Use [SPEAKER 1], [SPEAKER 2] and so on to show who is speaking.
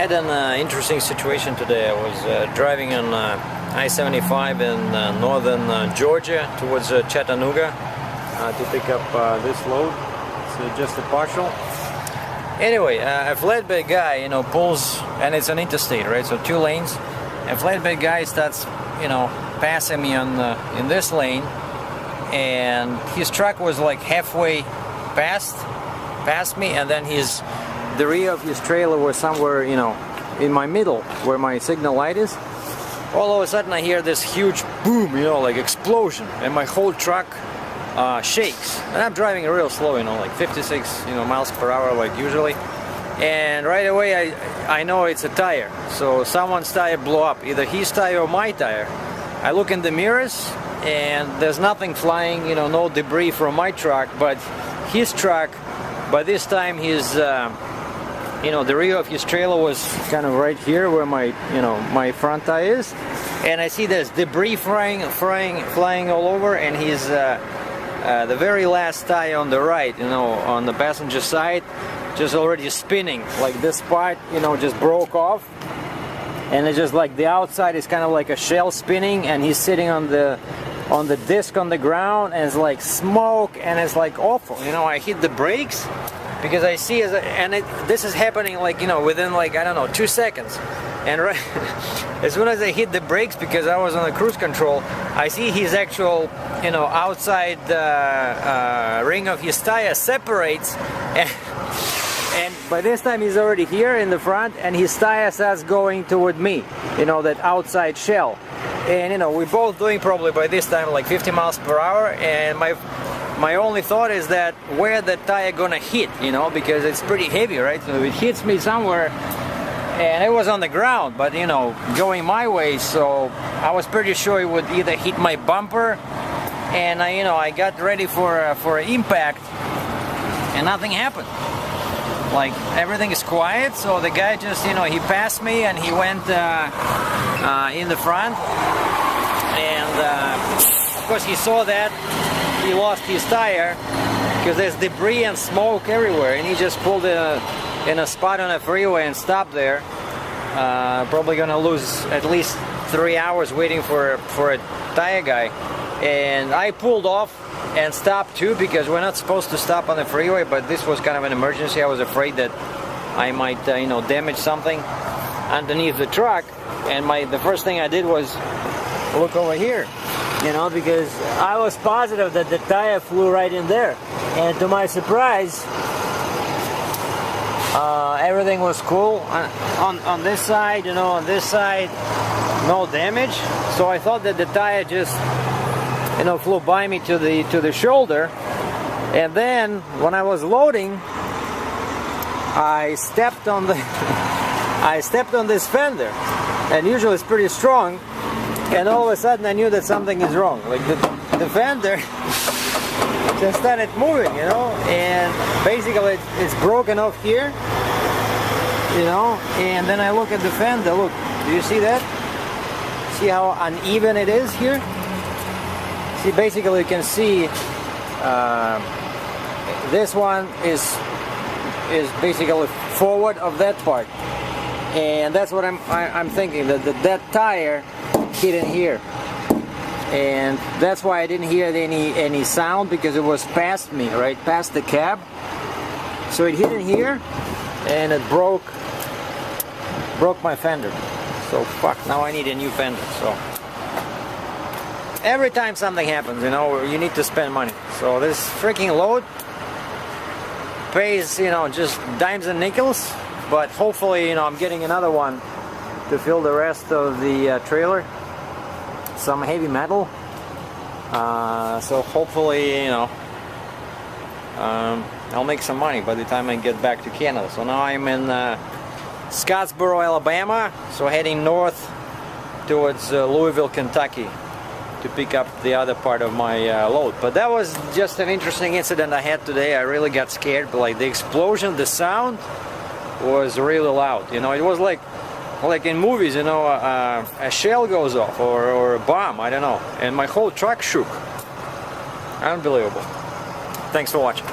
[SPEAKER 1] Had an interesting situation today. I was driving on I-75 in northern Georgia towards Chattanooga to pick up this load. It's just a partial. Anyway, a flatbed guy, pulls, and it's an interstate, right? So 2 lanes. A flatbed guy starts, passing me on in this lane, and his truck was like halfway past me, and then the rear of his trailer was somewhere, in my middle, where my signal light is. All of a sudden I hear this huge boom, like explosion, and my whole truck shakes. And I'm driving real slow, like 56 miles per hour, like usually. And right away I know it's a tire. So someone's tire blew up, either his tire or my tire. I look in the mirrors and there's nothing flying, no debris from my truck, but his truck, by this time his the rear of his trailer was kind of right here where my front tire is, and I see there's debris flying all over, and he's the very last tire on the right, on the passenger side, just already spinning. Like this part, just broke off, and it's just like the outside is kind of like a shell spinning, and he's sitting on the disc on the ground, and it's like smoke, and it's like awful. I hit the brakes because I see this is happening like within like, I don't know, 2 seconds, and right as soon as I hit the brakes, because I was on the cruise control, I see his actual outside ring of his tire separates, and by this time he's already here in the front, and his tire starts going toward me, that outside shell. And we're both doing probably by this time like 50 miles per hour, and my only thought is that where the tire gonna hit, because it's pretty heavy, right? So it hits me somewhere, and it was on the ground, but going my way, so I was pretty sure it would either hit my bumper, and I got ready for an impact, and nothing happened. Like, everything is quiet, so the guy just, he passed me, and he went in the front, and of course he saw that he lost his tire because there's debris and smoke everywhere, and he just pulled in a spot on a freeway and stopped there. Probably gonna lose at least 3 hours waiting for a tire guy. And I pulled off and stopped too, because we're not supposed to stop on the freeway, but this was kind of an emergency. I was afraid that I might damage something underneath the truck, and the first thing I did was look over here, because I was positive that the tire flew right in there, and to my surprise, everything was cool on this side. On this side, no damage. So I thought that the tire just flew by me to the shoulder, and then when I was loading, I stepped on this fender, and usually it's pretty strong, and all of a sudden I knew that something is wrong. Like the fender just started moving, and basically it's broken off here, and then I look at the fender. Look, do you see that? See how uneven it is here? See, basically you can see this one is basically forward of that part, and that's what I'm thinking, that tire hit in here, and that's why I didn't hear any sound, because it was past me, right past the cab. So it hit in here, and it broke my fender. So fuck, now I need a new fender. So every time something happens, you need to spend money. So this freaking load pays, just dimes and nickels, but hopefully, I'm getting another one to fill the rest of the trailer, some heavy metal. So hopefully, I'll make some money by the time I get back to Canada. So now I'm in Scottsboro, Alabama, so heading north towards Louisville, Kentucky, to pick up the other part of my load. But that was just an interesting incident I had today. I really got scared, but like the explosion, the sound was really loud. It was like in movies, a shell goes off, or a bomb, I don't know, and my whole truck shook. Unbelievable. Thanks for watching.